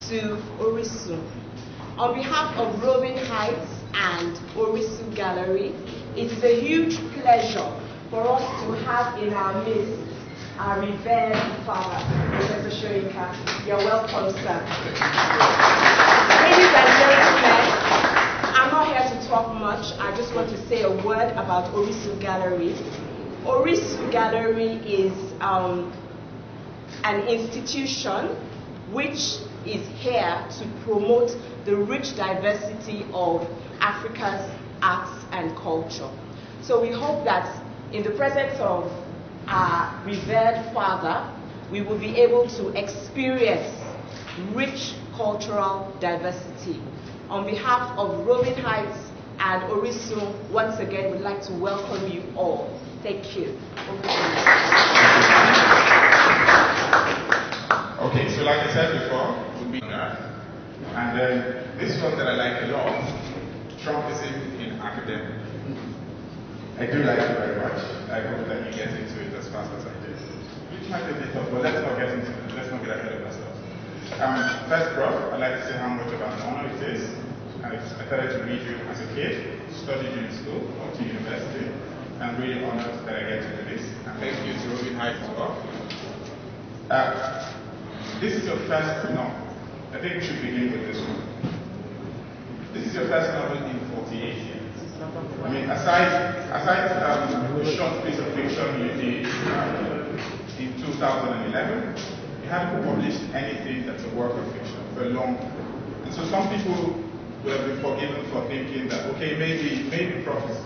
to Orisun. On behalf of Roving Heights and Orisun Gallery, it is a huge pleasure for us to have in our midst our revered father, Professor Soyinka. You're welcome, sir. Ladies and gentlemen, I'm not here to talk much. I just want to say a word about Orisun Gallery. Orisun Gallery is an institution which is here to promote the rich diversity of Africa's arts and culture. So we hope that in the presence of our revered father, we will be able to experience rich cultural diversity. On behalf of Roving Heights and Orisun, once again, we'd like to welcome you all. Thank you. Okay, so like I said before, we'll be that. And this one that I like a lot, Trumpism in academia. I do like it very much. I hope that you get into it as fast as I did. Which might be a bit tough, but let's not get into it. Let's not get ahead of ourselves. First, Prof, I'd like to say how much of an honor it is. I started to read you as a kid, studied you in school, up to university. I'm really honored that I get to do this. And thank you to Roving Heights as well. This is your first novel. I think we should begin with this one. This is your first novel in 48 years. I mean, aside the short piece of fiction you did in 2011, you haven't published anything that's a work of fiction for a long time. And so some people will have been forgiven for thinking that, okay, maybe Prof is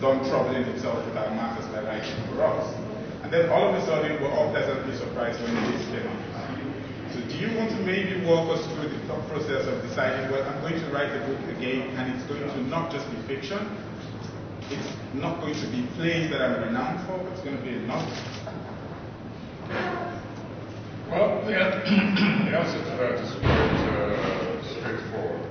done troubling himself with our matters by writing for us. And then all of a sudden, we're all pleasantly surprised when this came out. So do you want to maybe walk us through the thought process of deciding, well, I'm going to write a book again, and it's going to not just be fiction, it's not going to be plays that I'm renowned for, but it's going to be a novel? Well, the answer to that is quite straightforward.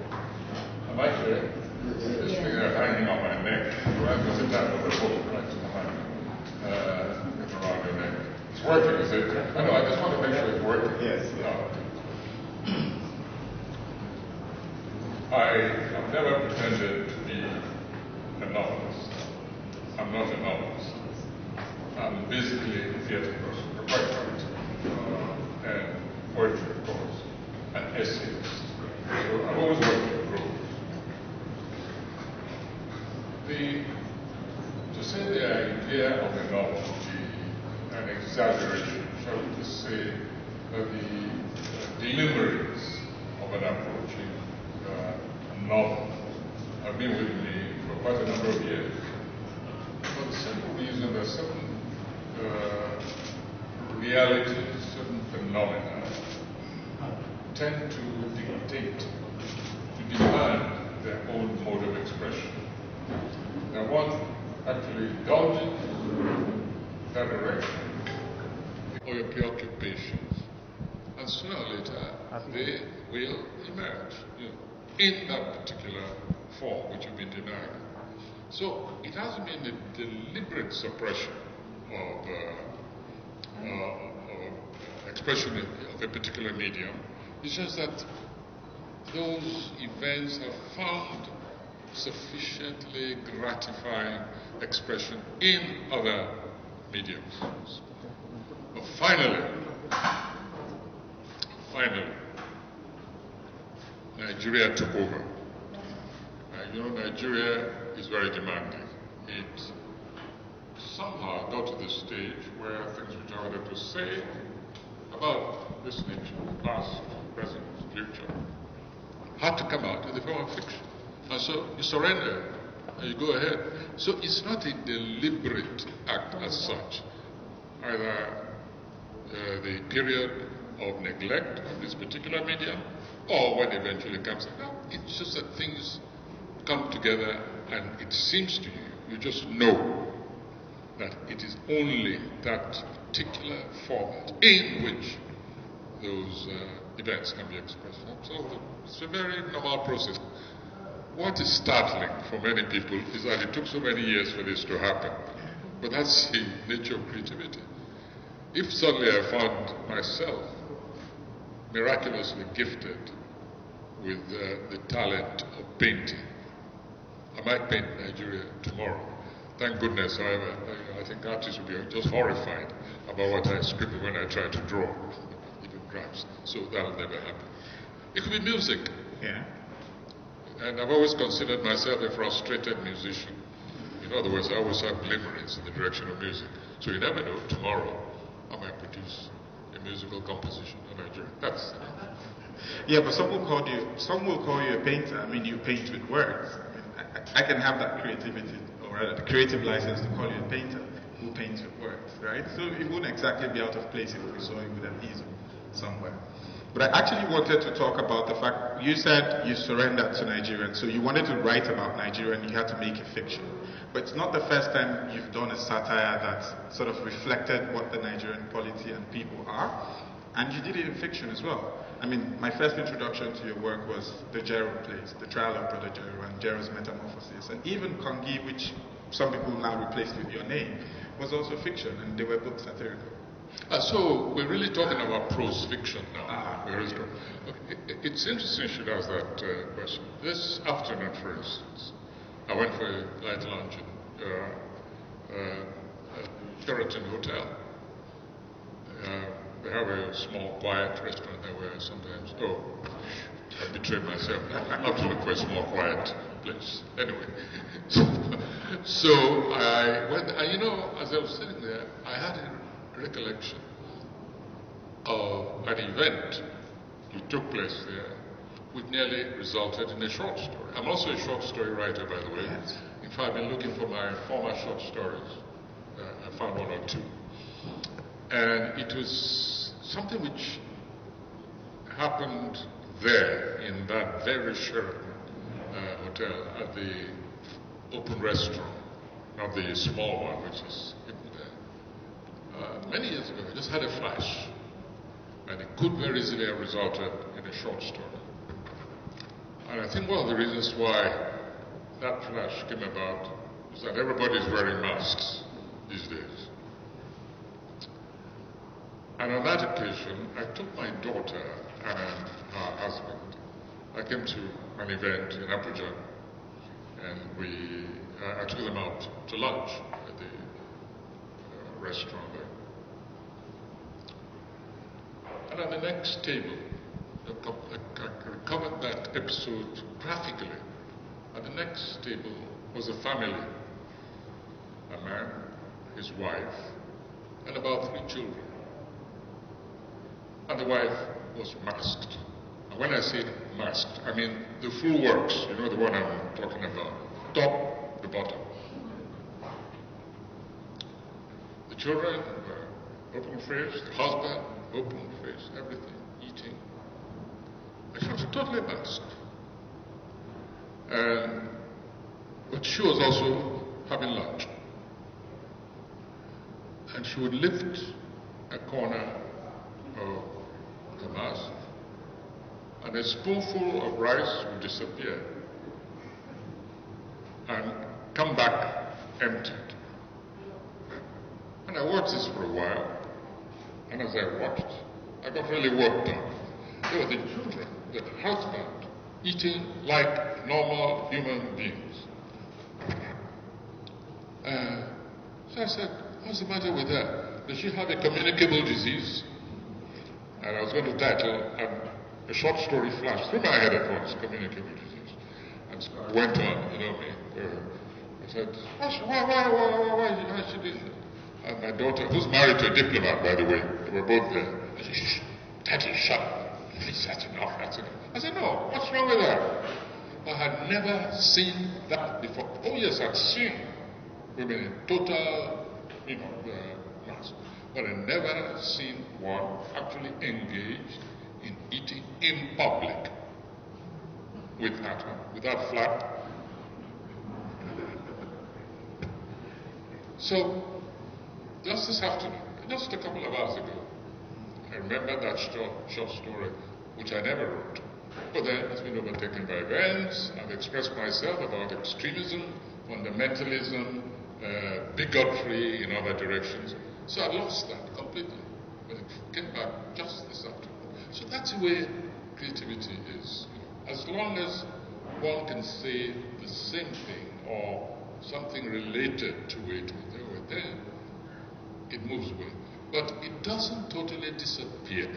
I'm actually this thing hanging on my neck, right? There's a tap of the book right behind me, around your neck. It's working, is it? I know, I just want to make sure it's working. Yes. I have never pretended to be a novelist. I'm not a novelist. I'm basically a theatre person, you're quite right. And poetry, of course, and essayist. So I've always worked in prose. To say the idea of a novel would be an exaggeration, shall we just say that the glimmerings of an approaching novel have been with me for quite a number of years. For the simple reason that certain realities, certain phenomena tend to dictate, to demand their own mode of expression. And one actually dodges that direction or your preoccupations, and sooner or later they will emerge in that particular form which you've been denying. So it hasn't been a deliberate suppression of expression of a particular medium. It's just that those events have found sufficiently gratifying expression in other mediums. But finally, Nigeria took over. Nigeria is very demanding. It somehow got to the stage where things which I wanted to say about this nation, past, present, future, had to come out in the form of fiction. And so you surrender, and you go ahead. So it's not a deliberate act as such. Either the period of neglect of this particular medium, or when it eventually comes out. It's just that things come together, and it seems to you, you just know that it is only that particular format in which those events can be expressed. So it's a very normal process. What is startling for many people is that it took so many years for this to happen. But that's the nature of creativity. If suddenly I found myself miraculously gifted with the talent of painting. I might paint Nigeria tomorrow. Thank goodness, however, I think artists will be just horrified about what I scribble when I try to draw, even crafts. So that'll never happen. It could be music. Yeah. And I've always considered myself a frustrated musician. In other words, I always have glimmerings in the direction of music. So you never know, tomorrow I might produce a musical composition in Nigeria. That's Yeah, but some will call you a painter. I mean, you paint with words. I can have that creativity, or rather the creative license to call you a painter who paints with words, right? So it wouldn't exactly be out of place if we saw you with an easel somewhere. But I actually wanted to talk about the fact, you said you surrendered to Nigeria, so you wanted to write about Nigeria and you had to make it fiction. But it's not the first time you've done a satire that sort of reflected what the Nigerian polity and people are, and you did it in fiction as well. I mean, my first introduction to your work was the Jero plays, The Trial of Brother Jero and Jero's Metamorphosis, and even Kongi, which some people now replaced with your name, was also fiction, and they were both satirical. So we're really talking about prose fiction now. It's interesting you should ask that question. This afternoon, for instance, I went for a light lunch at Sheraton Hotel. They have a small, quiet restaurant there where sometimes, I betrayed myself. I have to look for a small, quiet place. Anyway, so I went, as I was sitting there, I had a recollection of an event that took place there, which nearly resulted in a short story. I'm also a short story writer, by the way. Yes. In fact, I've been looking for my former short stories. I found one or two. And it was something which happened there in that very Sheraton hotel at the open restaurant, not the small one, which is there. Many years ago, I just had a flash, and it could very easily have resulted in a short story. And I think one of the reasons why that flash came about is that everybody is wearing masks these days. And on that occasion, I took my daughter and her husband. I came to an event in Abuja, and I took them out to lunch at the restaurant there. And at the next table, I recovered that episode graphically. At the next table was a family, a man, his wife, and about 3 children. And the wife was masked. And when I say masked, I mean the full works, the one I'm talking about, top to bottom. The children were open-faced, the husband, open-faced, everything, eating. And she was totally masked. But she was also having lunch. And she would lift a corner of the mask, and a spoonful of rice would disappear and come back emptied. And I watched this for a while, and as I watched, I got really worked up. There were the children, the husband, eating like normal human beings. So I said, what's the matter with her? Does she have a communicable disease? And I was going to title a short story flashed through my head at once, communicable disease. And so I went on, I said, why she did that? And my daughter, who's married to a diplomat, by the way, they were both there. I said, shh, Daddy, shut up. Please, that's enough, that's enough. I said, no, what's wrong with that? I had never seen that before. Oh yes, I'd seen women in total, mask. But I'd never seen one actually engaged in eating in public with hat on, without flap. So, just this afternoon, just a couple of hours ago, I remember that short story, which I never wrote. But then it's been overtaken by events. I've expressed myself about extremism, fundamentalism, bigotry in other directions. So I lost that completely. But it came back just this afternoon. So that's the way creativity is. As long as one can say the same thing or something related to it or there, it moves away. But it doesn't totally disappear.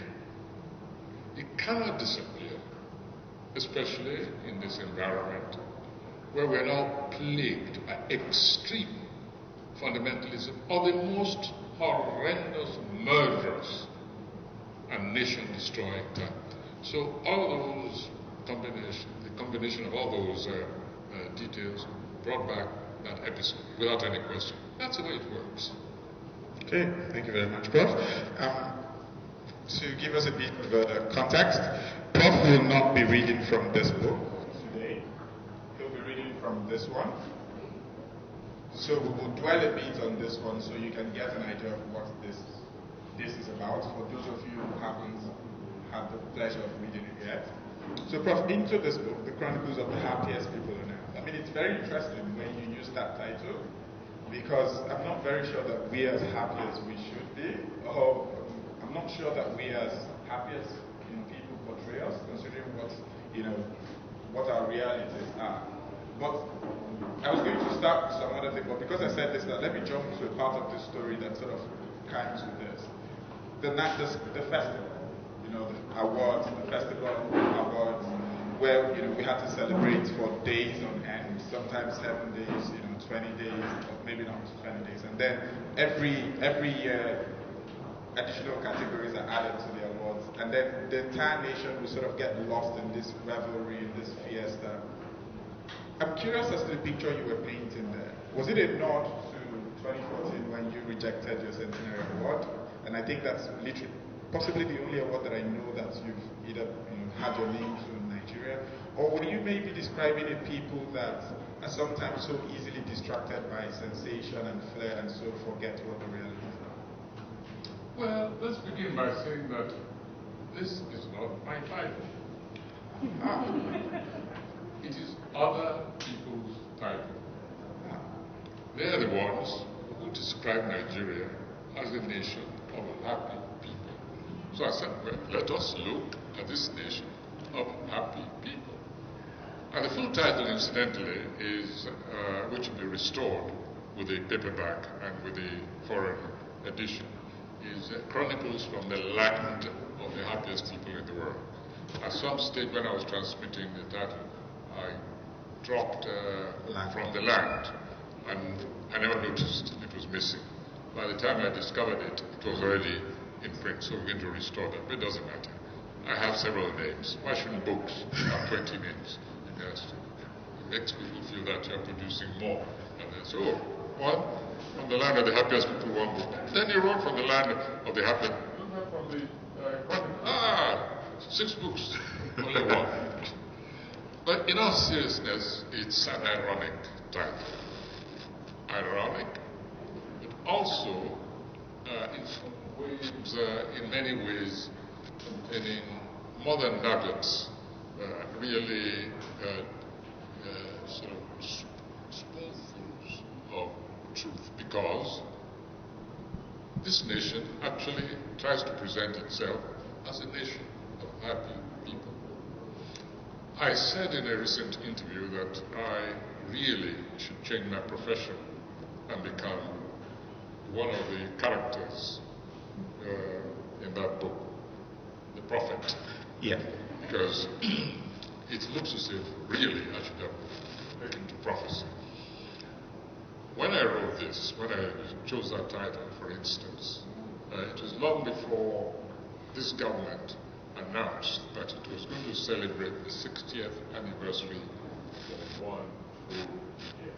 It cannot disappear, especially in this environment where we are now plagued by extreme fundamentalism of the most horrendous, murderous, and nation-destroying kind. So all those the combination of all those details brought back that episode without any question. That's the way it works. Okay, thank you very much, Prof. To give us a bit of context, Prof will not be reading from this book today. He'll be reading from this one. So we will dwell a bit on this one so you can get an idea of what this is about, for those of you who haven't had the pleasure of reading it yet. So, Prof, into this book, The Chronicles of the Happiest People on Earth. I mean, it's very interesting when you use that title, because I'm not very sure that we're as happy as we should be, or I'm not sure that we're as happy as people portray us, considering what our realities are. But I was going to start with some other thing, but because I said this, let me jump to a part of the story that sort of comes with this. The festival, the awards, the festival awards, where we had to celebrate for days on end, sometimes 7 days, 20 days, or maybe not 20 days, and then every year additional categories are added to the awards, and then the entire nation will sort of get lost in this revelry, in this fiesta. I'm curious as to the picture you were painting there. Was it a nod to 2014 when you rejected your centenary award? And I think that's literally, possibly the only award that I know that you've either had your name to in Nigeria, or were you maybe describing a people that are sometimes so easily distracted by sensation and flair and so forget what the realities are? Well, let's begin by saying that this is not my title. It is other people's title. They are the ones who describe Nigeria as a nation of happy people. So I said, well, let us look at this nation of happy people. And the full title, incidentally, is, which will be restored with a paperback and with the foreign edition, is Chronicles from the Land of the Happiest People in the World. At some stage when I was transmitting the title, I dropped from the land, and I never noticed it was missing. By the time I discovered it, it was already in print, so we're going to restore that, but it doesn't matter. I have several names. Why shouldn't books have 20 names? It makes people feel that you're producing more. And then, so, one, from the land of the happiest people, one book. Then he wrote from the land of the happiest people, from the 6 books, only one. But in all seriousness, it's an ironic title. Ironic, but also in many ways containing more than nuggets, really sort of spoonfuls of truth, because this nation actually tries to present itself as a nation of happy people. I said in a recent interview that I really should change my profession and become one of the characters in that book, the prophet. Yeah. Because it looks as if really I should have taken to prophecy. When I wrote this, when I chose that title, for instance, it was long before this government announced that it was going to celebrate the 60th anniversary of one whole year.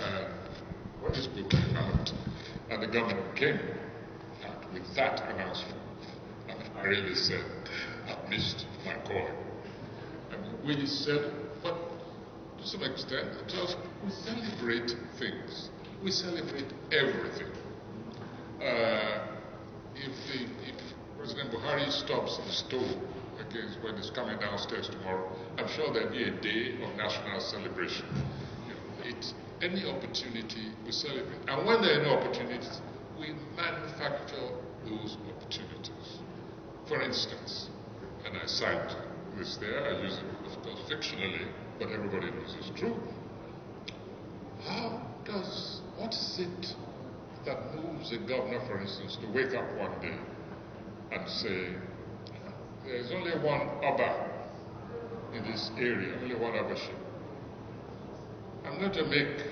And when this book came out, and the government came out with that announcement, and I really said, I've missed my calling. And we said, but to some extent, we celebrate things. We celebrate everything. If President Buhari stops the stove against when he's coming downstairs tomorrow, I'm sure there'll be a day of national celebration. It's any opportunity we celebrate. And when there are no opportunities, we manufacture those opportunities. For instance, and I cite this there, I use it, of course, fictionally, but everybody knows it's true. What is it that moves a governor, for instance, to wake up one day and say, there's only one Oba in this area, only one Obership. I'm going to make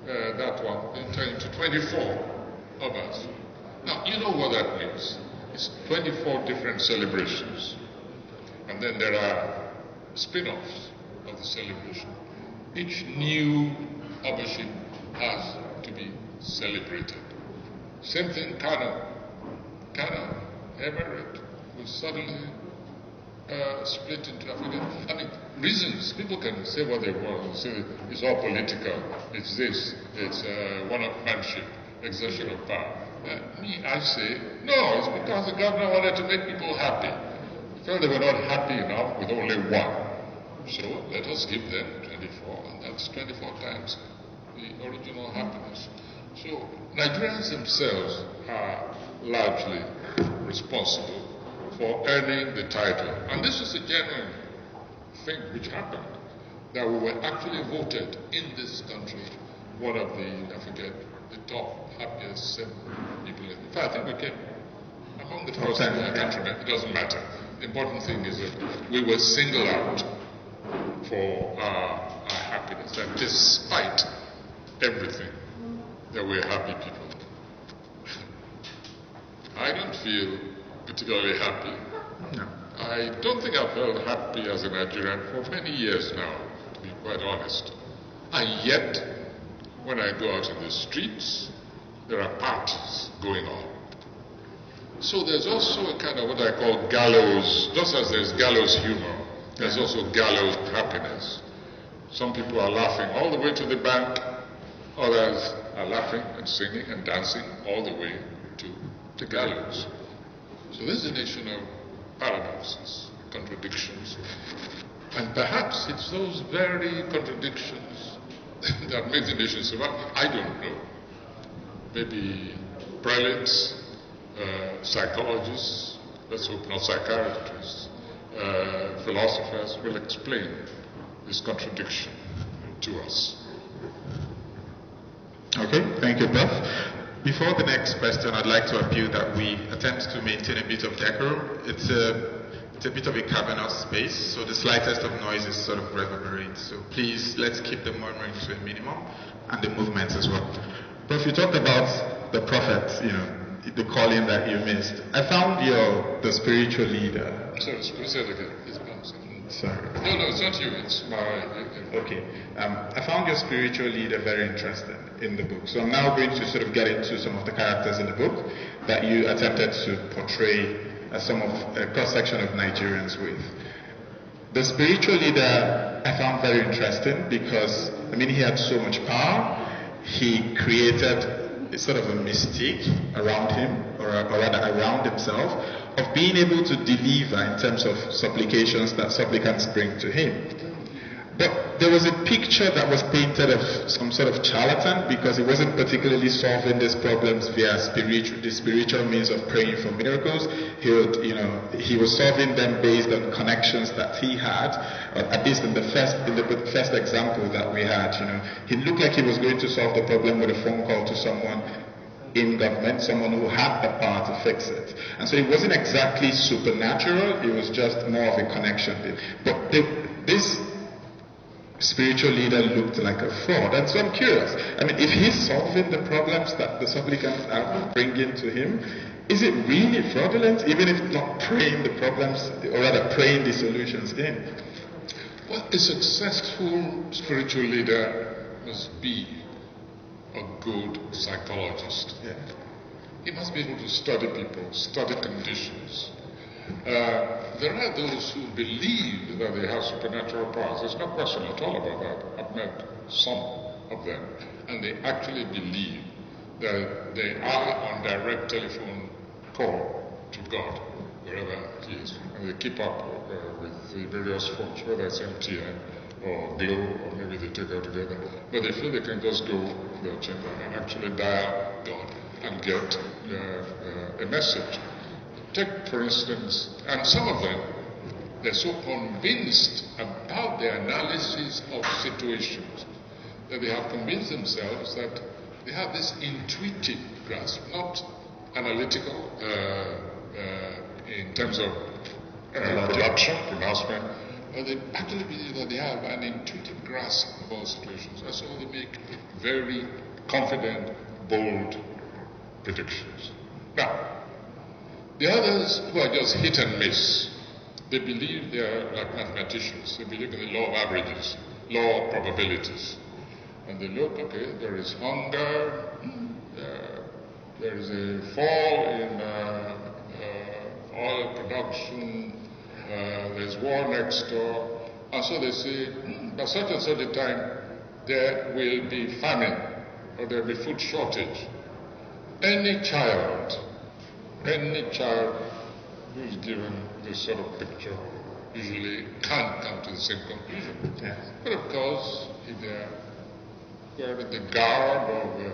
that one into 24 Obas. Now, you know what that means. It's 24 different celebrations. And then there are spin-offs of the celebration. Each new Obership has to be celebrated. Same thing, Kano, Emirate, will suddenly split into Africa. I mean, reasons, people can say what they want, say it's all political, it's this, it's one-upmanship, exertion of power. I say, no, it's because the governor wanted to make people happy. He felt they were not happy enough with only one. So let us give them 24, and that's 24 times the original happiness. So Nigerians themselves are largely responsible for earning the title. And this is a genuine thing which happened, that we were actually voted in this country one of the, I forget, the top happiest 7 people. In fact, I think we came among the first in the country. It doesn't matter. The important thing is that we were singled out for our happiness. And despite everything, that we're happy people. I don't feel particularly happy. No. I don't think I've felt happy as a Nigerian for many years now, to be quite honest. And yet, when I go out in the streets, there are parties going on. So there's also a kind of what I call gallows, just as there's gallows humor, there's also gallows happiness. Some people are laughing all the way to the bank, others are laughing and singing and dancing all the way to the gallows. So this is a nation of paradoxes, contradictions. And perhaps it's those very contradictions that make the nation survive. I don't know. Maybe prelates, psychologists, let's hope not psychiatrists, philosophers will explain this contradiction to us. Okay, thank you, Prof. Before the next question, I'd like to appeal that we attempt to maintain a bit of decorum. It's a bit of a cavernous space, so the slightest of noises sort of reverberate. So please, let's keep the murmuring to a minimum, and the movements as well. Prof, you talked about the prophet, the calling that you missed. I found the spiritual leader. Sorry, say it again. Sorry. No, it's not you. It's my... Okay. I found your spiritual leader very interesting in the book. So I'm now going to sort of get into some of the characters in the book that you attempted to portray as some of a cross-section of Nigerians with. The spiritual leader I found very interesting because, he had so much power. He created a sort of a mystique around him, or rather around himself, of being able to deliver in terms of supplications that supplicants bring to him. But there was a picture that was painted of some sort of charlatan because he wasn't particularly solving these problems via the spiritual means of praying for miracles. He was solving them based on connections that he had, or at least in the first example that we had. He looked like he was going to solve the problem with a phone call to someone in government, someone who had the power to fix it. And so it wasn't exactly supernatural, it was just more of a connection. But this spiritual leader looked like a fraud. And so I'm curious, if he's solving the problems that the supplicants are bringing to him, is it really fraudulent, even if not praying the problems, or rather praying the solutions in? Well, a successful spiritual leader must be a good psychologist. Yeah. He must be able to study people, study conditions. There are those who believe that they have supernatural powers. There's no question at all about that. I've met some of them, and they actually believe that they are on direct telephone call to God, wherever He is, and they keep up with the various folks, whether it's MTN or Glow, or maybe they take out together. But they feel they can just go to their chamber and actually dial God and get a message. take, for instance, and some of them, they're so convinced about the analysis of situations that they have convinced themselves that they have this intuitive grasp, not analytical in terms of pronouncement, but they actually believe that they have an intuitive grasp of all situations, and so they make very confident, bold predictions. Now, the others who are just hit and miss, they believe they are like mathematicians. They believe in the law of averages, law of probabilities. And they look, okay, there is hunger, there is a fall in oil production, there's war next door, and so they say, by such and such a time, there will be famine, or there will be food shortage. Any child who's given this sort of picture usually can't come to the same conclusion. Yes. But of course, if they're in the garb of the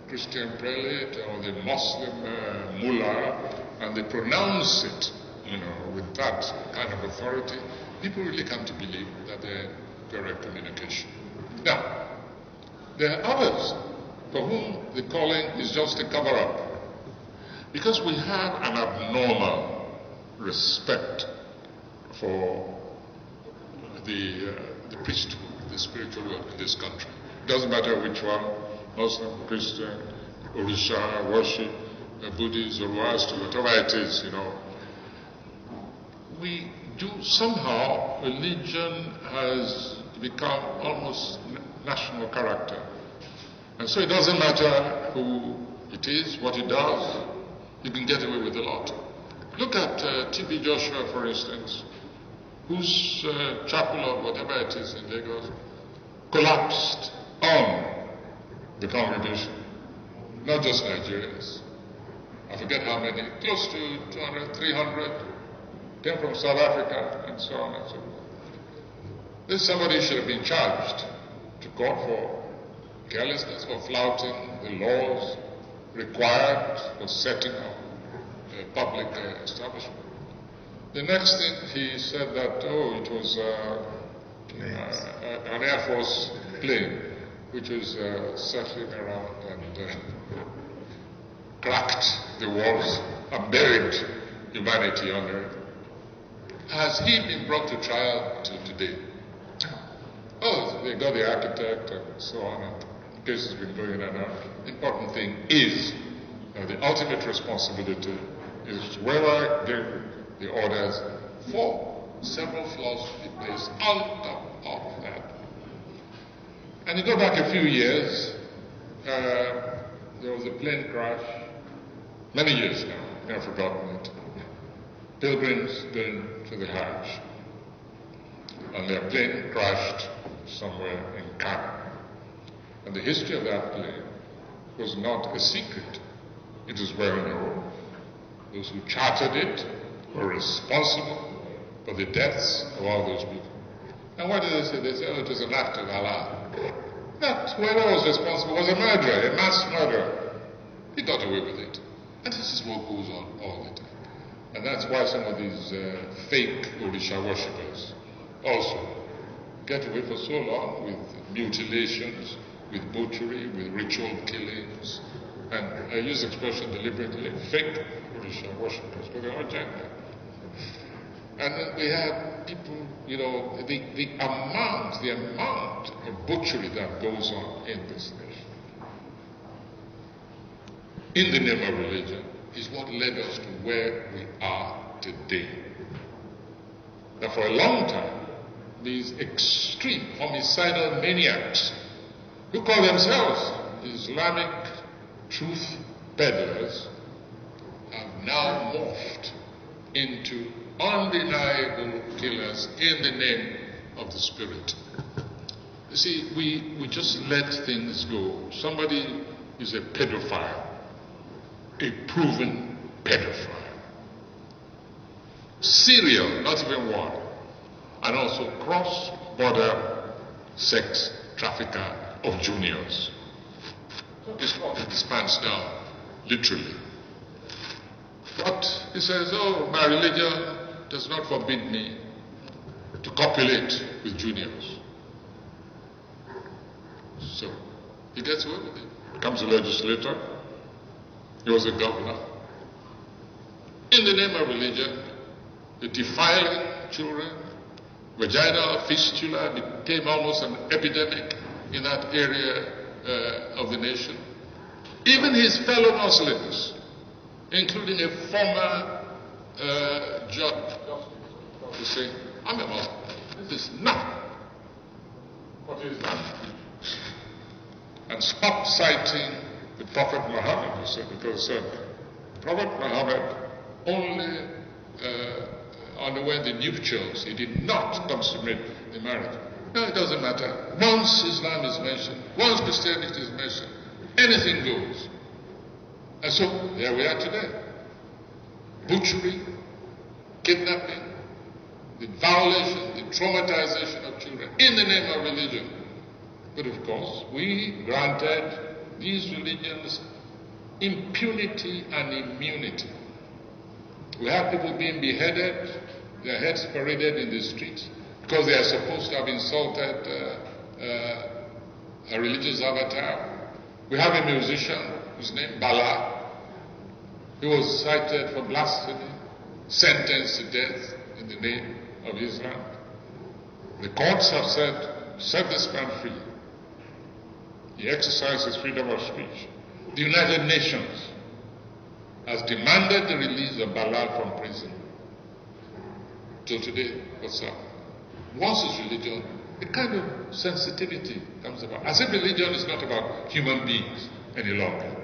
Christian prelate or the Muslim mullah, and they pronounce it, with that kind of authority, people really come to believe that they're direct communication. Now, there are others for whom the calling is just a cover-up, because we have an abnormal respect for the priesthood, the spiritual world in this country. It doesn't matter which one, Muslim, Christian, Orisha, worship, Buddhist, Zoroaster, whatever it is, We do somehow, religion has become almost national character. And so it doesn't matter who it is, what it does, you can get away with a lot. Look at T.B. Joshua, for instance, whose chapel or whatever it is in Lagos collapsed on the congregation, not just Nigerians. I forget how many, close to 200, 300, came from South Africa, and so on and so forth. This somebody should have been charged to court for carelessness, for flouting the laws required for setting up a public establishment. The next thing he said that, it was an Air Force plane which was circling around and cracked the walls and buried humanity under it. Has he been brought to trial till today? They got the architect and so on, and the case has been going on. The important thing is the ultimate responsibility is whoever gave the orders for several flaws to be placed on top of that. And you go back a few years, there was a plane crash, many years now, I've forgotten it. Pilgrims going to the Hajj, and their plane crashed somewhere in Cannes. And the history of that plane was not a secret. It is well known. Those who chartered it were responsible for the deaths of all those people. And what did they say? They said, it was an act of Allah. That whoever was responsible was a murderer, a mass murderer. He got away with it. And this is what goes on all the time. And that's why some of these fake Orisha worshippers also get away for so long with mutilations, with butchery, with ritual killings. And I use the expression deliberately, fake Orisha worshippers, because they're not genuine. And then we have people, the amount of butchery that goes on in this nation, in the name of religion, is what led us to where we are today. Now, for a long time, these extreme homicidal maniacs who call themselves Islamic truth peddlers have now morphed into undeniable killers in the name of the spirit. You see, we just let things go. Somebody is a pedophile, a proven pedophile, serial, not even one, and also cross-border sex trafficker of juniors. This pants down, literally. But he says, oh, my religion does not forbid me to copulate with juniors. So he gets away with it. Becomes a legislator. He was a governor. In the name of religion, the defiling children, vaginal fistula became almost an epidemic in that area of the nation. Even his fellow Muslims, including a former judge, to say, I'm a Muslim. This is not what is not. And stop citing the Prophet Muhammad, he said, because Prophet Muhammad only underwent the nuptials. He did not consummate the marriage. No, it doesn't matter. Once Islam is mentioned, once Christianity is mentioned, anything goes. And so, there we are today. Butchery, kidnapping, the violation, the traumatization of children in the name of religion. But of course, we granted these religions impunity and immunity. We have people being beheaded, their heads paraded in the streets, because they are supposed to have insulted a religious avatar. We have a musician whose name Bala. He was cited for blasphemy, sentenced to death in the name of Islam. The courts have said, set this man free. He exercises freedom of speech. The United Nations has demanded the release of Bala from prison. Till today, what's up? Once it's religion, a kind of sensitivity comes about. As if religion is not about human beings any longer.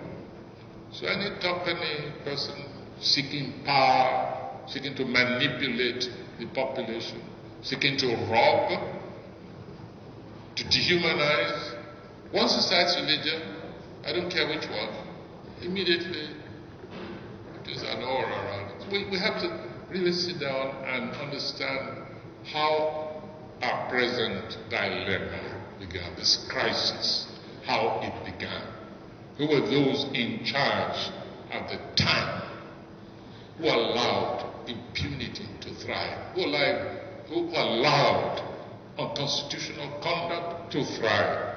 So any company, person seeking power, seeking to manipulate the population, seeking to rob, to dehumanize, once it starts religion, I don't care which one, immediately there's an aura around it. We have to really sit down and understand how our present dilemma began, this crisis, how it began. Who were those in charge at the time who allowed impunity to thrive, who allowed unconstitutional conduct to thrive,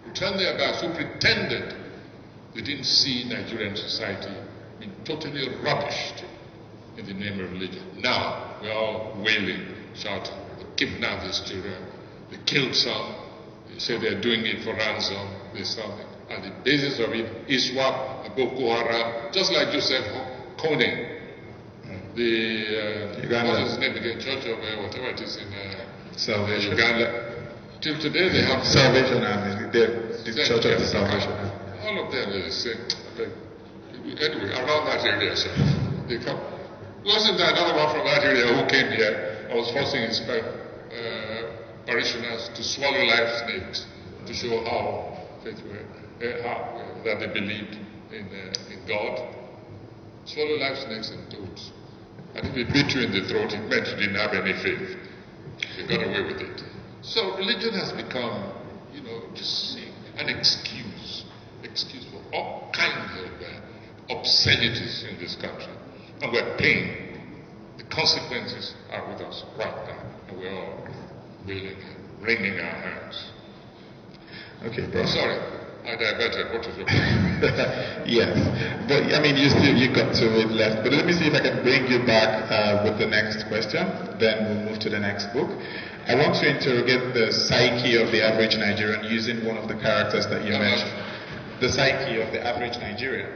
who turned their backs, who pretended they didn't see Nigerian society being totally rubbished in the name of religion. Now we're all wailing, shouting, they kidnapped these children, they killed some, they say they're doing it for ransom, there's something. And the basis of it is ISWAP, Boko Haram, just like Joseph Kony, what is his name again, Church of whatever it is in Salvation. Uganda. Till today they have Salvation Army, the Church of the Salvation Army. All of them are the same. Anyway, around that area, so they come. Wasn't there another one from that area who came here? I was forcing his parishioners to swallow live snakes to show how that they believed in God. Swallow live snakes and toads. And if it bit you in the throat, it meant you didn't have any faith. They got away with it. So religion has become, just an excuse for all kinds of obscenities in this country. And we're paying. The consequences are with us right now. And we're all wringing our hands. Okay, bro. Sorry, I diverted. What was your question? Yes, but you got 2 minutes left. But let me see if I can bring you back with the next question. Then we'll move to the next book. I want to interrogate the psyche of the average Nigerian using one of the characters that you mentioned. The psyche of the average Nigerian,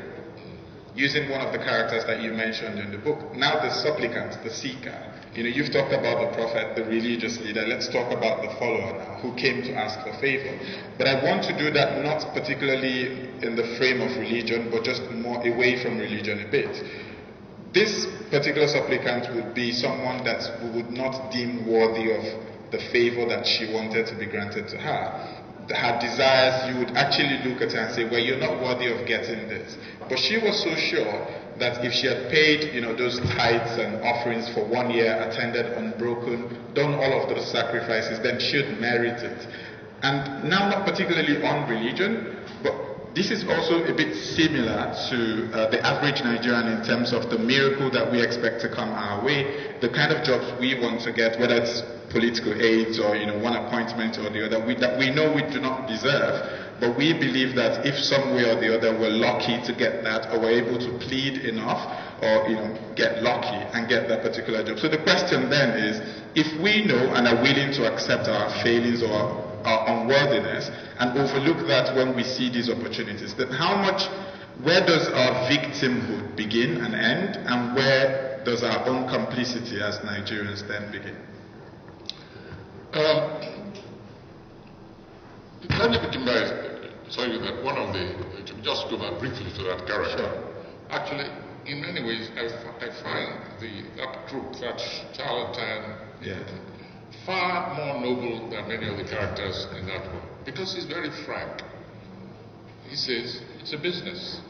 using one of the characters that you mentioned in the book. Now the supplicant, the seeker. You've talked about the prophet, the religious leader. Let's talk about the follower now, who came to ask for favor. But I want to do that not particularly in the frame of religion, but just more away from religion a bit. This particular supplicant would be someone that we would not deem worthy of the favor that she wanted to be granted to her. Her desires, you would actually look at her and say, well, you're not worthy of getting this. But she was so sure that if she had paid, those tithes and offerings for 1 year, attended unbroken, done all of those sacrifices, then she would merit it. And now, not particularly on religion, but this is also a bit similar to the average Nigerian in terms of the miracle that we expect to come our way, the kind of jobs we want to get, whether it's political aids or one appointment or the other, that we know we do not deserve. But we believe that if some way or the other we're lucky to get that, or we're able to plead enough, or get lucky and get that particular job. So the question then is, if we know and are willing to accept our failings or our unworthiness and overlook that when we see these opportunities, then where does our victimhood begin and end, and where does our own complicity as Nigerians then begin? Let me begin by saying that to just go back briefly to that character. Sure. Actually, in many ways, I find that crook, that charlatan, far more noble than many of the characters in that book, because he's very frank. He says, it's a business,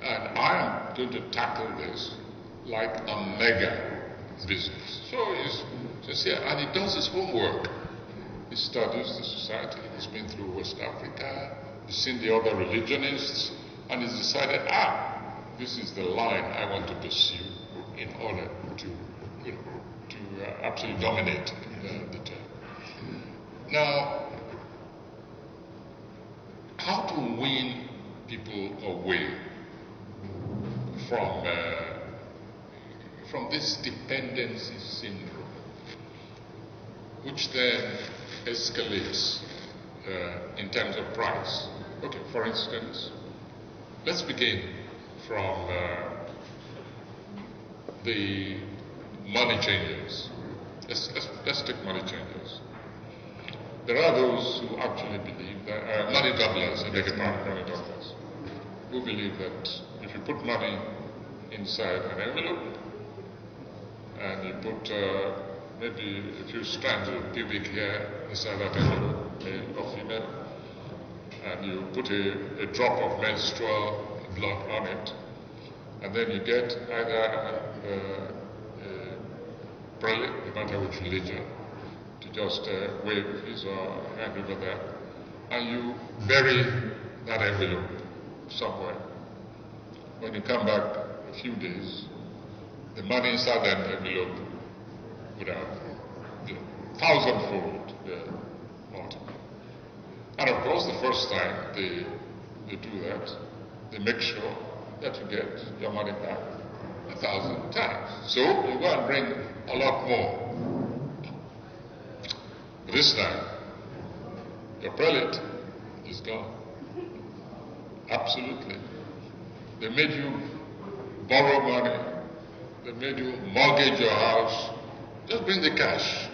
and I am going to tackle this like a mega business. So he's sincere, and he does his homework. He studies the society, he's been through West Africa, he's seen the other religionists, and he's decided, this is the line I want to pursue in order to absolutely dominate the term. Now, how to win people away from this dependency syndrome, which then escalates in terms of price. Okay, for instance, let's begin from the money changers. Let's take money changers. There are those who actually believe that money doublers, money doublers, who believe that if you put money inside an envelope and you put maybe a few strands of pubic hair inside that envelope, male or female, and you put a drop of menstrual blood on it, and then you get either a prelate, no matter which religion, to just wave his or hand over there, and you bury that envelope somewhere. When you come back a few days, the money inside that envelope would have thousandfold multiplied. And of course, the first time they do that, they make sure that you get your money back 1,000 times. So you go and bring a lot more. This time, your prelate is gone. Absolutely. They made you borrow money. They made you mortgage your house. Just bring the cash.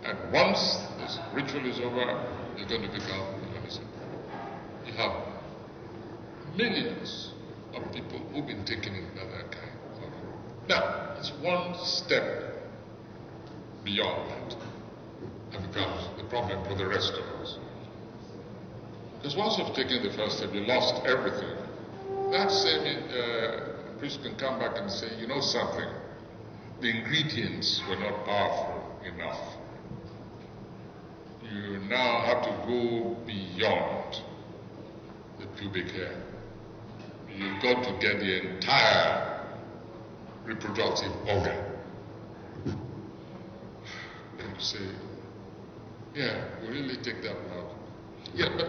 And once this ritual is over, you're going to become innocent. You have millions of people who've been taken in by that kind of. Now, it's one step beyond that. That becomes the problem for the rest of us. Because once you've taken the first step, you lost everything. That same priest can come back and say, you know something, the ingredients were not powerful enough. You now have to go beyond the pubic hair. You've got to get the entire reproductive organ. And you say, yeah, we really take that now. Yeah, but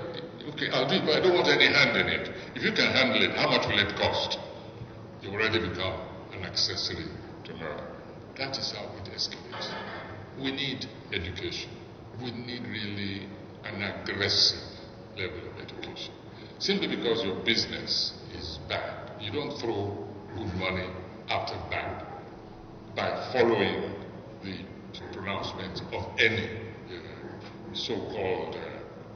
okay, I'll do it, but I don't want any hand in it. If you can handle it, how much will it cost? You already become an accessory to murder. That is how it escalates. We need education. We need really an aggressive level of education. Simply because your business is bad, you don't throw good money after bad by following the pronouncements of any so-called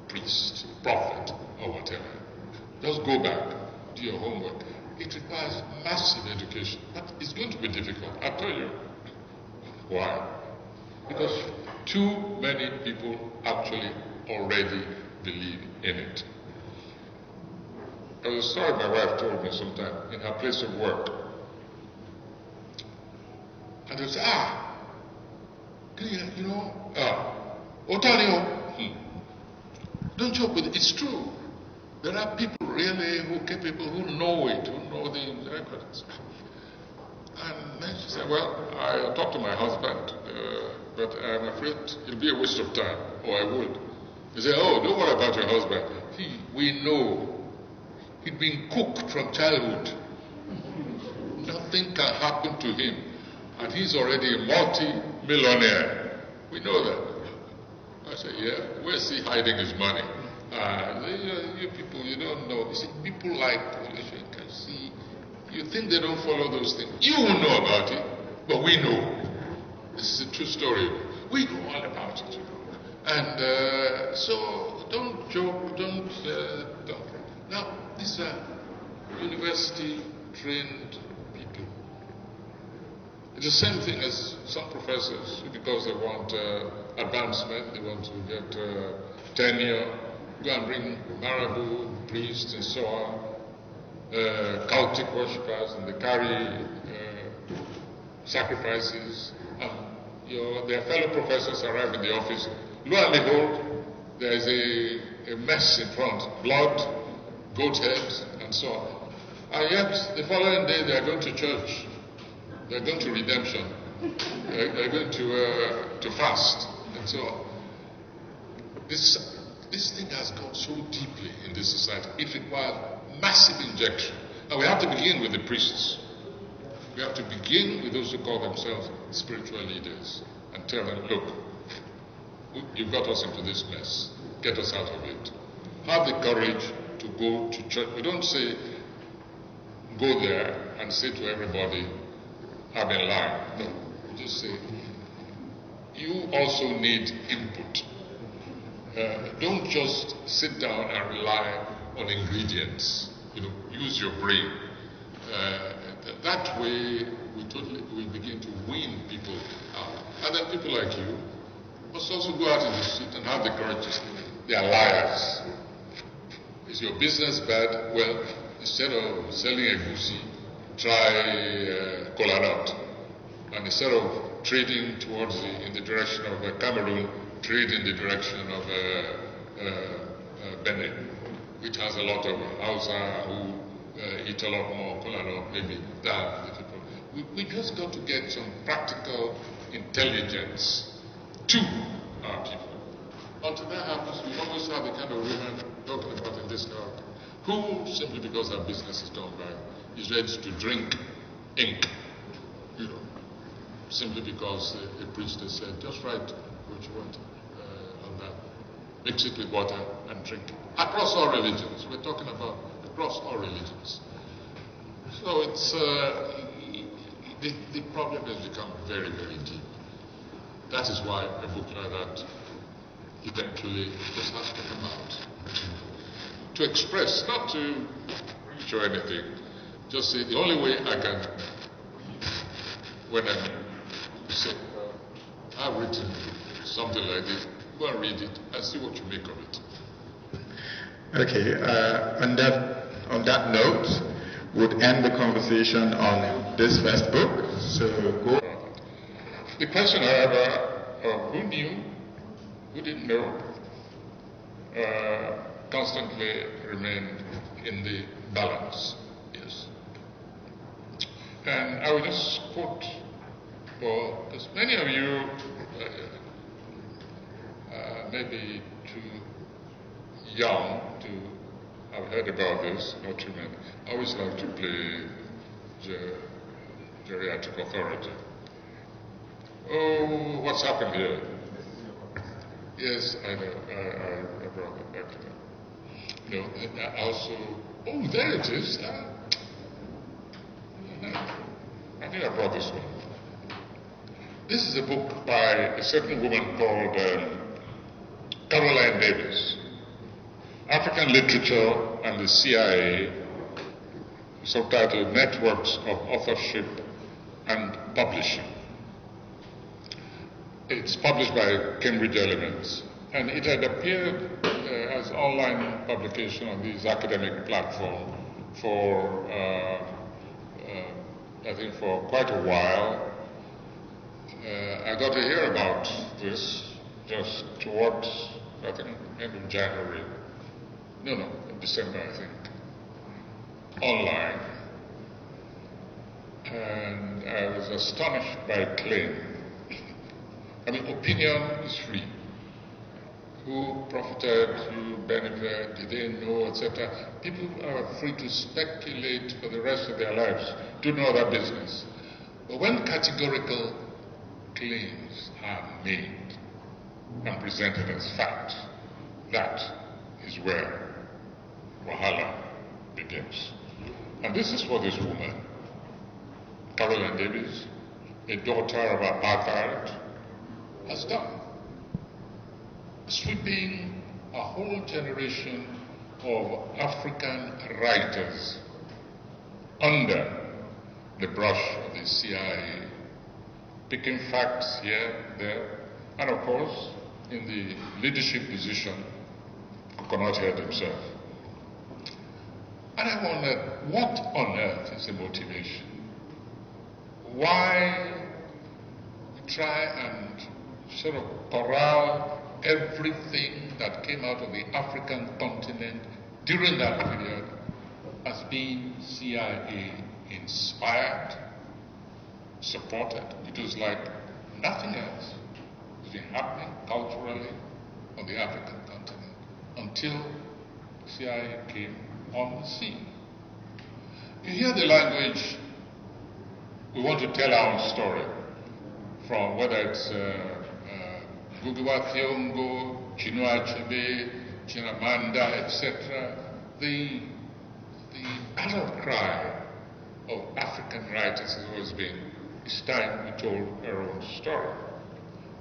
priest, prophet, or whatever. Just go back, do your homework. It requires massive education, but it's going to be difficult. I'll tell you why. Because too many people actually already believe in it. There was a story my wife told me sometime in her place of work. And they say, Otanio, Don't joke with it. It's true. There are people really who capable, who know it, who know the records. And then she said, well, I'll talk to my husband, but I'm afraid it'll be a waste of time, or I would. He said, oh, don't worry about your husband. We know. He'd been cooked from childhood. Nothing can happen to him. And he's already a multi-millionaire. We know that. I said, yeah, where's he hiding his money? You people, you don't know. You see, people like Wole Soyinka, see, you think they don't follow those things. You won't know about it, but we know. This is a true story. We know all about it. And so don't joke, don't. Now, these are university-trained people. It's the same thing as some professors, because they want advancement, they want to get tenure, go and bring Marabu, priests, and so on, cultic worshippers, and they carry sacrifices. Their fellow professors arrive in the office. Lo and behold, there is a mess in front, blood, goat heads, and so on. And yet, the following day, they are going to church. They are going to redemption. They are going to fast, and so on. This thing has gone so deeply in this society. It requires massive injection. And we have to begin with the priests. We have to begin with those who call themselves spiritual leaders and tell them, look, you've got us into this mess. Get us out of it. Have the courage to go to church. We don't say, go there and say to everybody, I'm in line. No. We just say, you also need input. Don't just sit down and rely on ingredients. Use your brain. That way, we begin to wean people out. And then people like you must also go out in the street and have the courage to say, they are liars. Is your business bad? Well, instead of selling a goosey, try kola nut. And instead of trading in the direction of Cameroon, trade in the direction of Benin, which has a lot of Hausa who eat a lot more kola nut maybe than the people. We just got to get some practical intelligence to our people. Until that happens, we always have the kind of women talking about in this crowd, who, simply because our business is done by, is ready to drink ink, simply because a priest has said, just write what you want on that. Mix it with water and drink it. Across all religions. We're talking about across all religions. So it's the problem has become very, very deep. That is why a book like that eventually just has to come out. To express, not to preach or anything. Just say the only way I can, when I'm say, I've written something like this, go and read it and see what you make of it. Okay, on that note, we'll end the conversation on this first book. So go. The question, however, of who knew, who didn't know, constantly remained in the balance. Yes. And I will just quote, because many of you maybe too young to have heard about this, not too many. I always like to play geriatric authority. Oh, what's happened here? Yes, I know. I brought it back to that. No, I also. Oh, there it is. I think I brought this one. This is a book by a certain woman called Caroline Davis. African Literature and the CIA, subtitled Networks of Authorship and Publishing. It's published by Cambridge Elements, and it had appeared as online publication on this academic platform for, I think, for quite a while. I got to hear about this just towards I think end of January, no, December, I think, online. And I was astonished by a claim. I mean, opinion is free. Who profited, who benefited, did they know, etc. People are free to speculate for the rest of their lives, do no other business. But when categorical claims are made and presented as fact, that is where Wahala begins. And this is what this woman, Caroline Davis, a daughter of apartheid, has done. Sweeping a whole generation of African writers under the brush of the CIA, picking facts here, there, and of course, in the leadership position, Coconut Head himself. And I wondered, what on earth is the motivation? Why try and sort of corral everything that came out of the African continent during that period as being CIA inspired, supported? It was like nothing else has been happening culturally on the African continent until CIA came on the scene. You hear the language, we want to tell our own story, from whether it's Guguwa Thiong'o, Chinua Achebe, Chinamanda, etc. The outcry of African writers has always been, it's time we told our own story.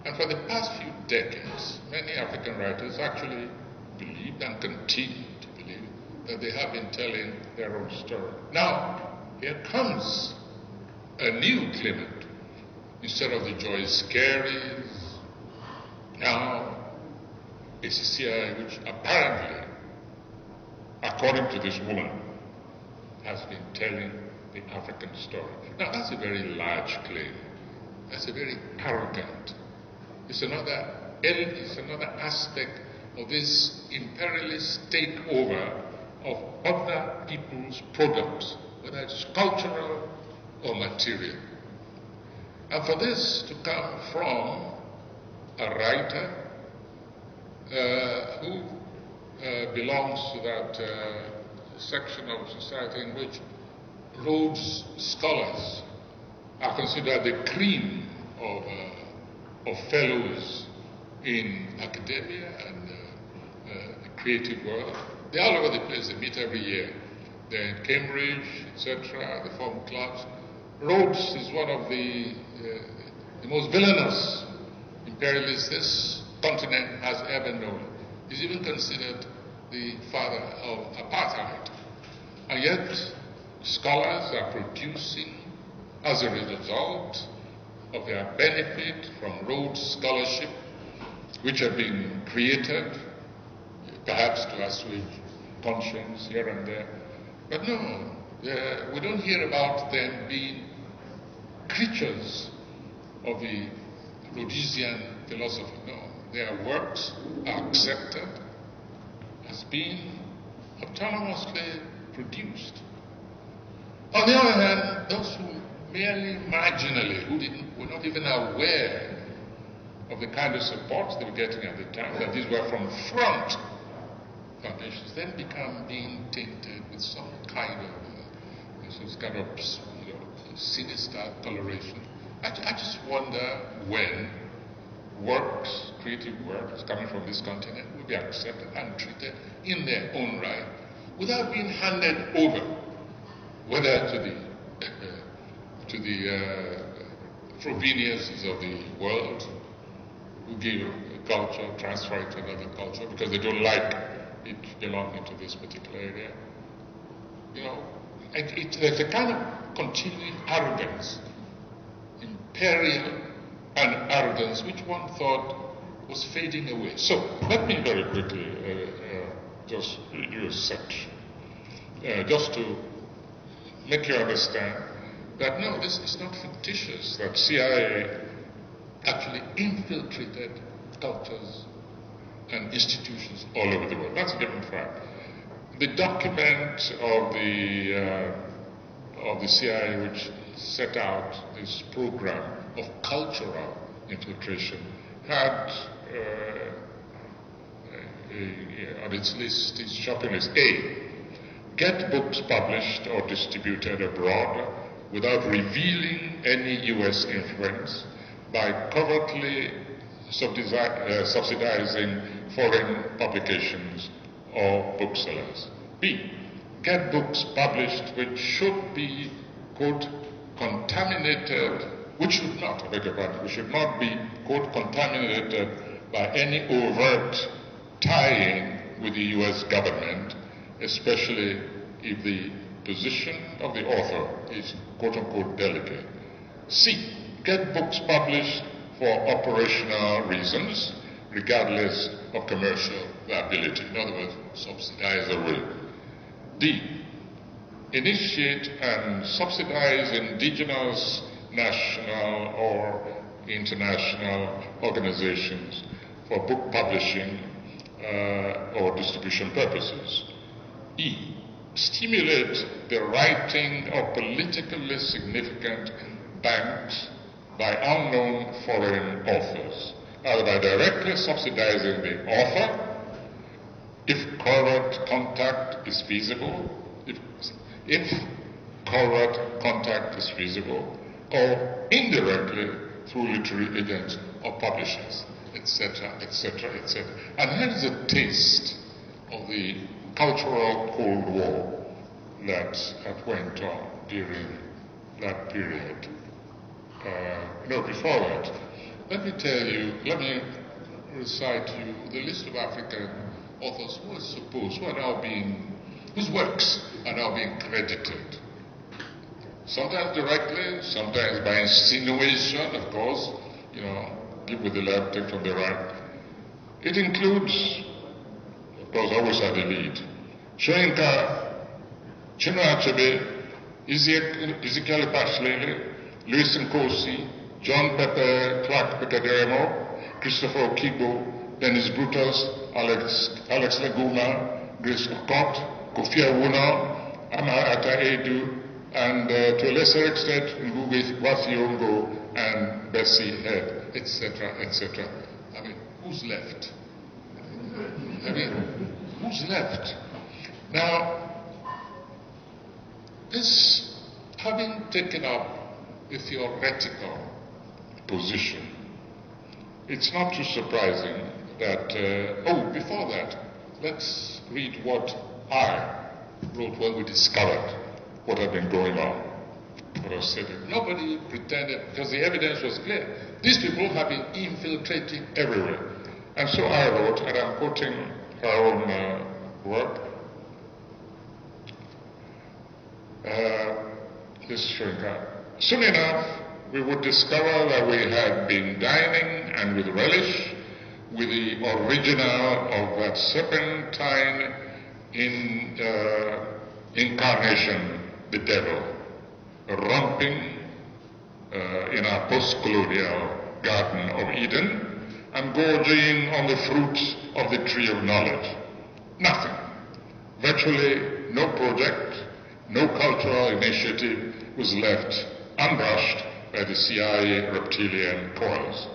And for the past few decades, many African writers actually believed and continue to believe that they have been telling their own story. Now, here comes a new claimant. Instead of the Joyce Careys, now it's the CIA which apparently, according to this woman, has been telling the African story. Now that's a very large claim. That's a very arrogant. It's another aspect of this imperialist takeover of other people's products, whether it's cultural or material. And for this to come from a writer who belongs to that section of society in which Rhodes Scholars are considered the cream of fellows in academia and the creative world. They're all over the place, they meet every year. They're in Cambridge, etc., they form clubs. Rhodes is one of the most villainous imperialists this continent has ever known. He's even considered the father of apartheid. And yet, scholars are producing, as a result of their benefit from Rhodes Scholarship, which have been created, perhaps to assuage conscience here and there. But no, we don't hear about them being creatures of the Rhodesian philosophy. No, their works are accepted as being autonomously produced. On the other hand, those who merely marginally, who were not even aware of the kind of support they were getting at the time, that these were from front foundations, then become being tainted with some kind of sinister coloration. I just wonder when works, creative works coming from this continent will be accepted and treated in their own right without being handed over, whether to the Frobeniuses of the world who give a culture, transfer it to another culture because they don't like it belonging to this particular area. You know, there's a kind of continuing arrogance, imperial and arrogance, which one thought was fading away. So let me very quickly just read you a section, just to make you understand that no, this is not fictitious, that CIA actually infiltrated cultures and institutions all over the world. That's a given fact. The document of the CIA, which set out this program of cultural infiltration, had on its list, its shopping list, A, get books published or distributed abroad without revealing any U.S. influence by covertly subsidizing foreign publications or booksellers. B, get books published which should be, quote, contaminated, which should not, I beg your pardon, which should not be, quote, contaminated by any overt tie-in with the U.S. government, especially if the position of the author is, quote-unquote, delicate. C, get books published for operational reasons, regardless of commercial viability. In other words, subsidize away. D, initiate and subsidize indigenous, national, or international organizations for book publishing or distribution purposes. E, stimulate the writing of politically significant banks by unknown foreign authors, either by directly subsidizing the author, if covert contact is feasible, if covert contact is feasible, or indirectly through literary agents or publishers, etc., etc., etc. And here's a taste of the cultural Cold War that went on during that period. Before that, let me recite to you the list of African authors whose works are now being credited. Sometimes directly, sometimes by insinuation, of course, give with the left, take from the right. It includes, of course, always at the lead, Soyinka, Chinua Achebe, Ezekiel Pashlele, Louis Nkosi, John Pepe Clark Pekaderemo, Christopher Okigbo, Dennis Brutus, Alex Leguma, Grace Okot, Kofi Awuna, Amara Edu, and to a lesser extent, Ngugi wa Thiong'o and Bessie Head, etc., etc. I mean, who's left? Who's left? Now, this, having taken up a theoretical position, it's not too surprising that, before that, let's read what I wrote when we discovered what had been going on. What I said, nobody pretended, because the evidence was clear. These people have been infiltrating everywhere. And so I wrote, and I'm quoting her own work, this Soyinka. Soon enough, we would discover that we had been dining, and with relish, with the original of that serpentine incarnation, the devil, romping in our post-colonial Garden of Eden and gorging on the fruits of the tree of knowledge. Nothing. Virtually no project, no cultural initiative was left unbrushed by the CIA reptilian coils.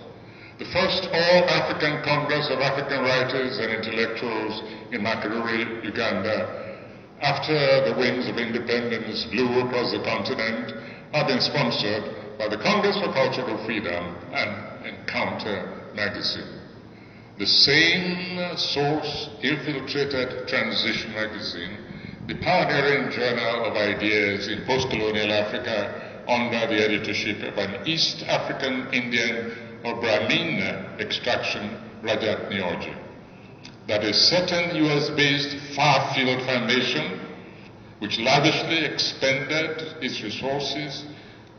The first All-African Congress of African Writers and Intellectuals in Makerere, Uganda, after the wings of independence blew across the continent, had been sponsored by the Congress for Cultural Freedom and Encounter magazine. The same source infiltrated Transition magazine, the pioneering journal of ideas in post-colonial Africa under the editorship of an East African Indian or Brahmin extraction, Rajat Nioji. That a certain US-based far-field foundation, which lavishly expended its resources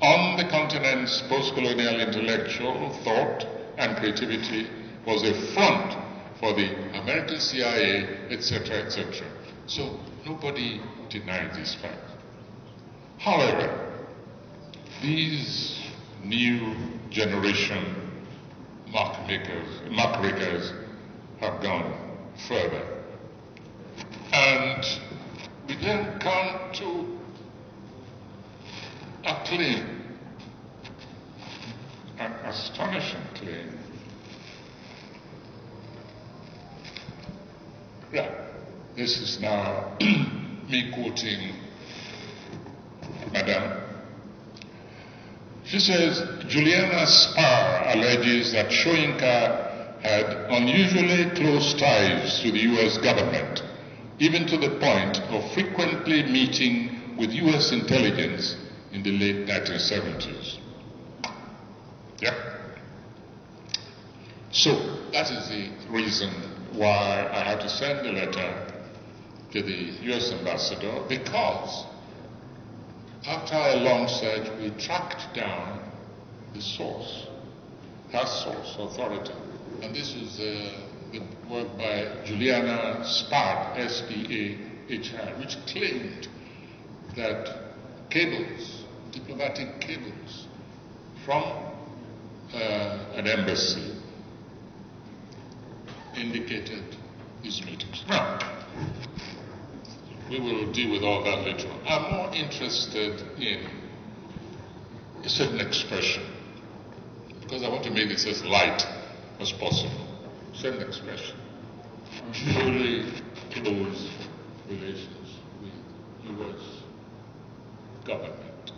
on the continent's post-colonial intellectual thought and creativity, was a front for the American CIA, etc., etc. So nobody denied this fact. However, these new generation mark makers have gone further. And we then come to a claim, an astonishing claim. Yeah, this is now me quoting Madame. She says, Juliana Spar alleges that Soyinka had unusually close ties to the U.S. government, even to the point of frequently meeting with U.S. intelligence in the late 1970s. Yep. So that is the reason why I had to send a letter to the U.S. ambassador, because after a long search, we tracked down the source, her source, authority. And this is the work by Juliana Spar, S-P-A-H-R, which claimed that cables, diplomatic cables from an embassy indicated these meetings. Now, we will deal with all that later on. I'm more interested in a certain expression, because I want to make this as light as possible. Certain expression. Usually close relations with U.S. government.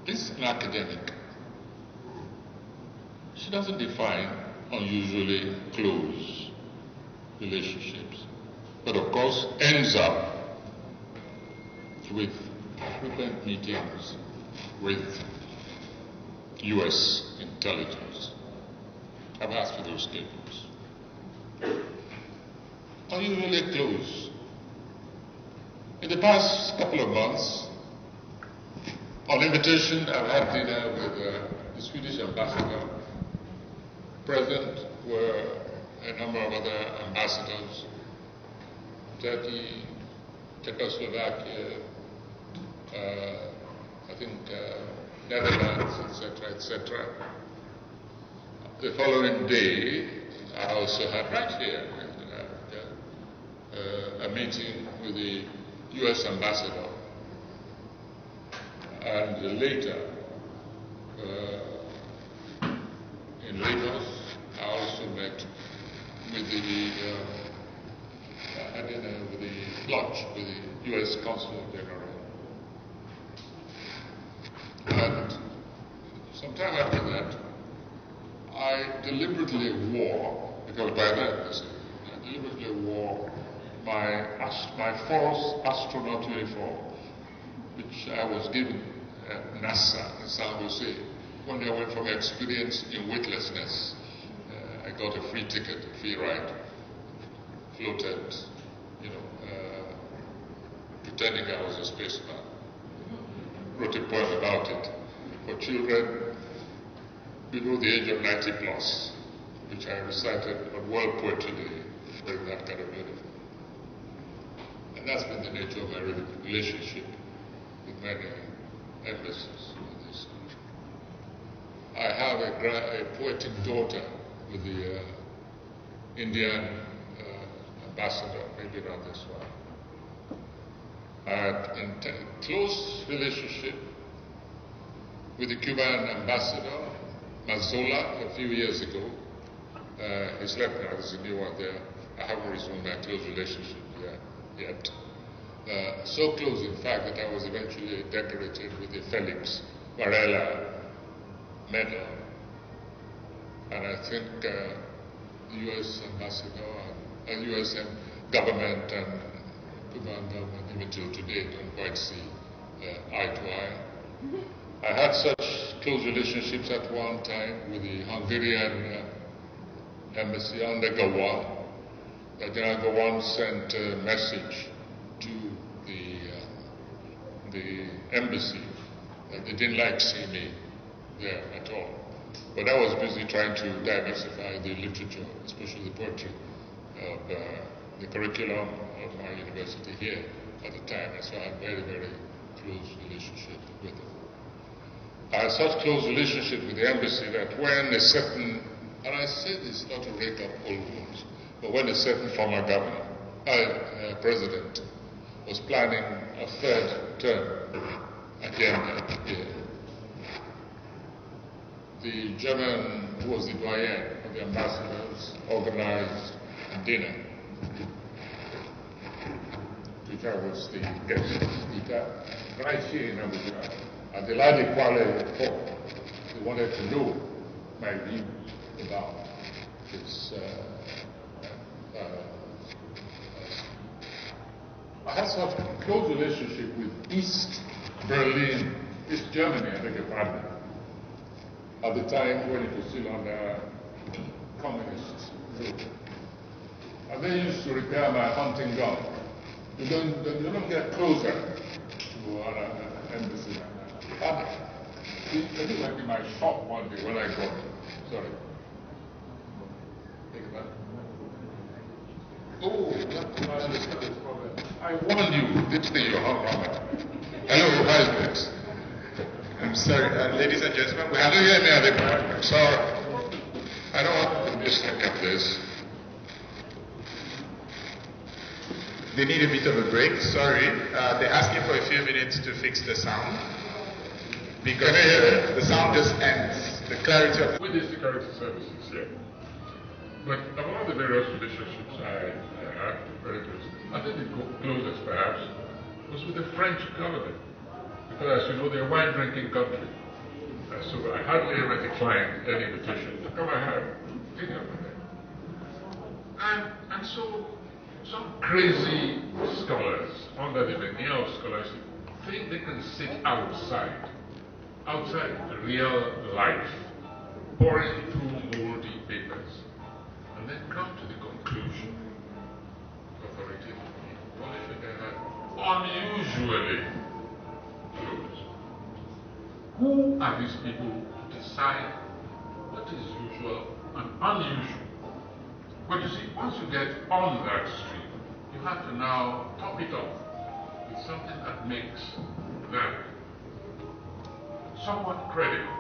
This is an academic. She doesn't define unusually close relationships, but of course ends up with frequent meetings with U.S. intelligence. I've asked for those cables. Unusually close. In the past couple of months, on invitation, I've had dinner with the Swedish ambassador. Present were a number of other ambassadors, Turkey, Czechoslovakia, I think Netherlands, etc., etc. The following day, I also had right here a meeting with the U.S. ambassador, and later in Lagos, I also met with the with the lunch with the U.S. Consul General. And sometime after that, I deliberately wore, because by then, I deliberately wore my false astronaut uniform, which I was given at NASA in San Jose. When I went from experience in weightlessness, I got a free ticket, a free ride, floated, pretending I was a spaceman. Wrote a poem about it for children below the age of 90 plus, which I recited on World Poetry Day wearing that kind of uniform. And that's been the nature of my relationship with many embassies in this country. I have a poetic daughter with the Indian ambassador, maybe not this one. I had a close relationship with the Cuban ambassador, Mazzola, a few years ago. He's left now, there's a new one there. I haven't resumed my close relationship yet. So close, in fact, that I was eventually decorated with the Felix Varela Medal. And I think the U.S. ambassador and U.S. government and Cuban government, even till today, don't quite see eye to eye. I had such close relationships at one time with the Hungarian embassy under Gowon, that General Gowon sent a message to the embassy that they didn't like seeing me there at all. But I was busy trying to diversify the literature, especially the poetry of the curriculum of my university here at the time, and so I had a very, very close relationship with them. I had such close relationship with the embassy that when a certain And I say this not to rake up old wounds, but when a certain former governor, president, was planning a third term at the end of the year, the German, who was the doyen of the ambassadors, organized a dinner, which I was the guest speaker, right here in Abuja, at the Ladi Kwale Hall. They wanted to know my views about this. I had such a close relationship with East Berlin, East Germany, I beg your pardon, at the time when it was still under communist rule. And they used to repair my hunting gun. You don't get closer to our embassy. And they went in my shop one day when I got it. Sorry. Take it back. Oh, I understand this problem. I warned you, this thing you hung around. Hello, how is this? I'm sorry, ladies and gentlemen, we Can have you hear me at the back? Sorry. I don't want to mistake of this. They need a bit of a break, sorry. They're asking for a few minutes to fix the sound. Because the sound just ends. The clarity of... With the security services, yeah. But among the various relationships I had, very close, I think the closest perhaps was with the French government. Because as you know, they're a wine-drinking country. So I hardly ever declined any invitation to come and have dinner with them. And so some crazy scholars under the veneer of scholarship think they can sit outside the real life, pouring through moldy papers, and then come to the conclusion, authoritatively, polishing their hand, unusually close. Who are these people to decide what is usual and unusual? But you see, once you get on that stream, you have to now top it off with something that makes that somewhat credible.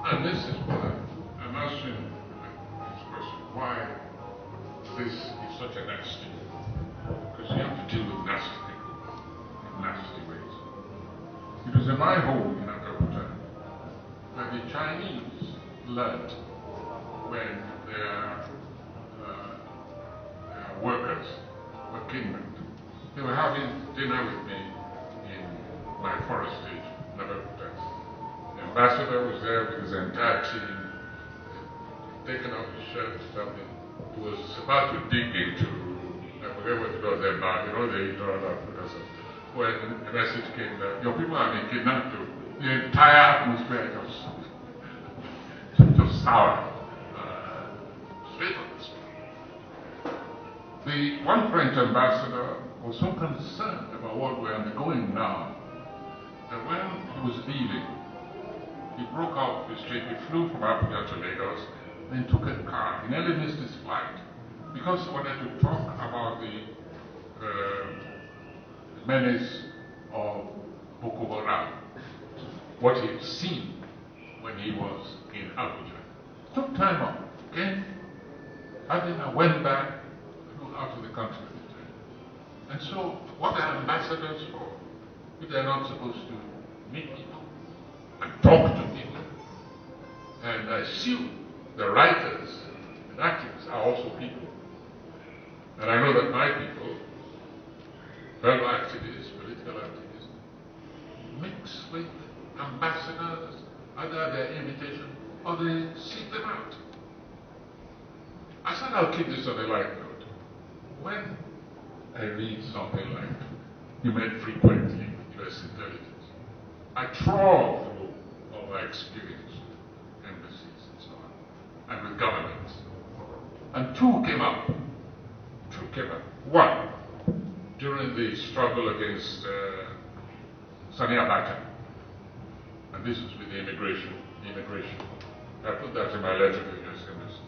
And this is why I'm asking this question, why this is such a nasty, because you have to deal with nasty people in nasty ways. It was in my home in Abuja that the Chinese learned when their workers were kidnapped. They were having dinner with me in my forest stage, Nobel. The ambassador was there with his entire team, taken off his shirt, something. He was about to dig into, I forget what it was, their bag, you know, they eat all that food. When the message came that your people have been kidnapped, the entire atmosphere just soured. Straight on the spot. The one French ambassador was so concerned about what we're undergoing now that when he was leaving, he broke off his trip. He flew from Abuja to Lagos, then took a car. He nearly missed his flight because he wanted to talk about the menace of Boko Haram, what he had seen when he was in Abuja. Took time off, okay? And then I went back, flew out of the country. And so, what are ambassadors for? If they're not supposed to meet people and talk to people, and I assume the writers and activists are also people. And I know that my people, fellow activists, political activists, mix with ambassadors, either their invitation or they seek them out. I said I'll keep this on a light note. When I read something like you met frequently with US intelligence, I trawl through all my experience with embassies and so on, and with governments. And two came up. One, during the struggle against Sani Abacha, and this was with the immigration. I put that in my letter to the US Embassy.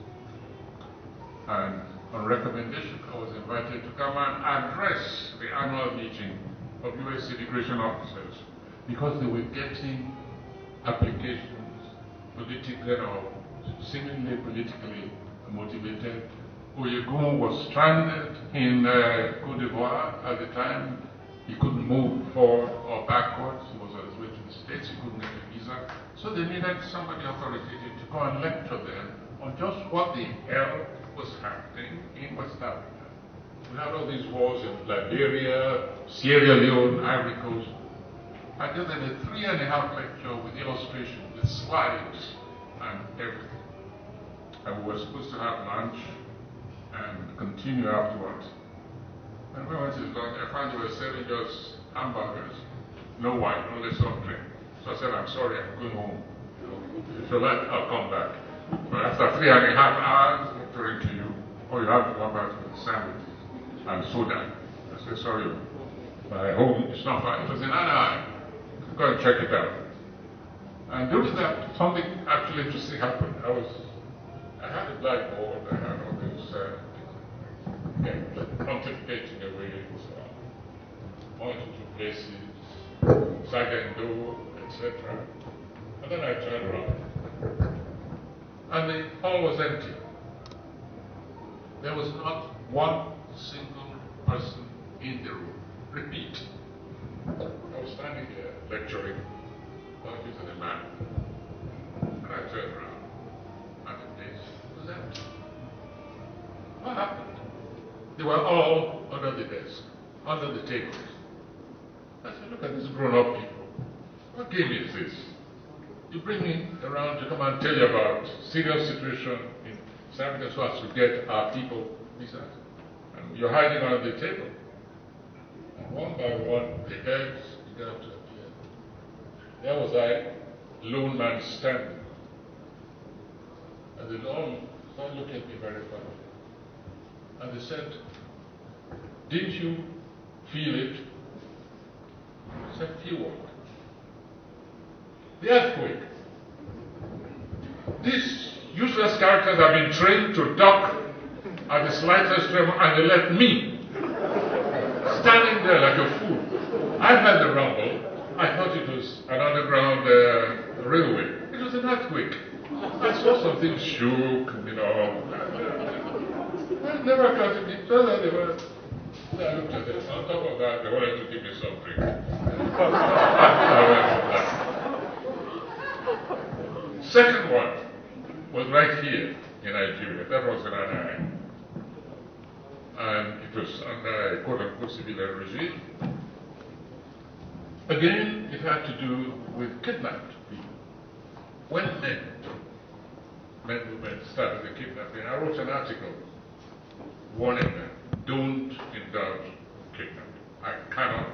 And on recommendation, I was invited to come and address the annual meeting of US immigration officers because they were getting applications, political seemingly politically motivated. Oyegun was stranded in Cote d'Ivoire at the time. He couldn't move forward or backwards. He was on his way to the States. He couldn't get a visa. So they needed somebody authoritative to go and lecture them on just what the hell was happening in West Africa. We had all these wars in Liberia, Sierra Leone, Ivory Coast. I did a 3.5 lecture with illustration, with slides and everything. And we were supposed to have lunch and continue afterwards. And when I went to lunch, I found they were serving just hamburgers, no wine, only soft drink. So I said, I'm sorry, I'm going home. If you like, I'll come back. But after 3.5 hours, lecturing to you, you have to come back with sandwiches and soda. I said, sorry, my home is not far. It was in Anaheim. Go and check it out. And during that, something actually interesting happened. I had a blackboard, I had all this pontificating away, one to two places, Sagendo, etc. And then I turned around. And the hall was empty. There was not one single person in the room. Repeat. I was standing there lecturing, talking to the man. And I turned around, and the place was empty. What happened? They were all under the desk, under the tables. I said, look at these grown-up people. What game is this? You bring me around to come and tell you about serious situation in South Africa so as to get our people visas. And you're hiding under the table. And one by one, the heads began to appear. There was I, lone man standing. And they all started looking at me very funny. And they said, didn't you feel it? I said, feel what? The earthquake. These useless characters have been trained to duck at the slightest tremor, and they left me standing there like a fool. I heard the rumble. I thought it was an underground railway. It was an earthquake. I saw something shook, It never occurred to me. So that they were. I looked at them. On top of that, they wanted to give me some drink. Second one was right here in Nigeria. That was in Anaheim. And it was under a quote-unquote civilian regime. Again, it had to do with kidnapped people. When men, women started the kidnapping, I wrote an article warning them, don't indulge kidnapping. I cannot